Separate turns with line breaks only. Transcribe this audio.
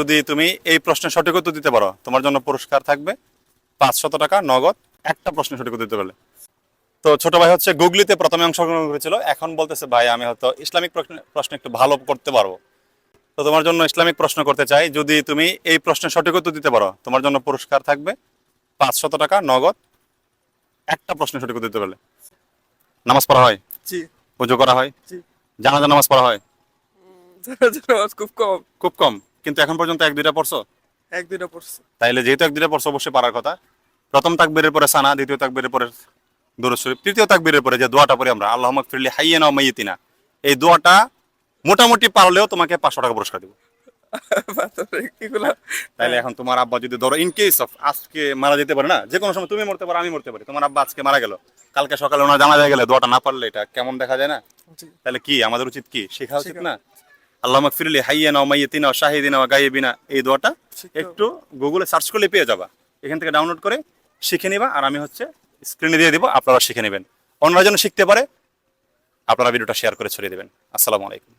যদি তুমি এই প্রশ্নের সঠিক উত্তর দিতে পারো তোমার জন্য পুরস্কার থাকবে 500 টাকা নগদ, একটা প্রশ্নের সঠিক উত্তর দিতে পারলে। তো ছোট ভাই হচ্ছে গুগলিতে প্রথমে অংশগ্রহণ করেছিল, এখন বলতেছে ভাই আমি হয়তো ইসলামিক প্রশ্ন একটু ভালো করতে পারবো। তো তোমার জন্য ইসলামিক প্রশ্ন করতে চাই, যদি তুমি এই প্রশ্নের সঠিক উত্তর দিতে পারো তোমার জন্য পুরস্কার থাকবে 500 টাকা নগদ, একটা প্রশ্নের সঠিক উত্তর দিতে পারলে। নামাজ পড়া হয়?
জি।
পুজো করা হয়?
জি।
জানাজা নামাজ পড়া হয়?
নামাজ খুব কম।
খুব কম, কিন্তু এখন পর্যন্ত এক দুইটা পড়ছো?
এক দুইটা পড়ছে।
তাইলে যেহেতু এক দুইটা পড়ছো অবশ্যই পারার কথা। প্রথম তাকবীরের পরে সানা, দ্বিতীয় তাকবীরের পরে দুরূদ শরীফ, তৃতীয় তাকবীরের পরে যে দোয়াটা পড়ি আমরা আল্লাহুম্মা গফিরলি হাইয়িনা ওয়া মাইয়িতিনা, এই দোয়াটা মোটামুটি পারলেও তোমাকে 500 টাকা পুরস্কার দিব।
এগুলা
তাইলে এখন তোমার আব্বা যদি ধরো ইন কেস অফ আজকে মারা যেতে পারে না, যে কোনো সময় তুমি মরতে পারো আমি মরতে পারি, তোমার আব্বা আজকে মারা গেল, কালকে সকালে ওনার জানা যায় গেলে দোয়াটা না পারলে এটা কেমন দেখা যায় না?
জি।
তাহলে কি আমাদের উচিত কি শেখা উচিত না? আল্লাহুম্মা গফিরলি হাইয়িনা ওয়া মাইয়িতিনা ওয়া শাহিদিনা ওয়া গায়িবিনা, এই দোয়াটা একটু গুগলে সার্চ করলে পেয়ে যাবা, এখান থেকে ডাউনলোড করে শিখে নিবা। আর আমি হচ্ছে স্ক্রিনে দিয়ে দিব, আপনারা শিখে নেবেন, অন্যরা যেন শিখতে পারে। আপনারা ভিডিওটা শেয়ার করে ছড়িয়ে দেবেন। আসসালামু আলাইকুম।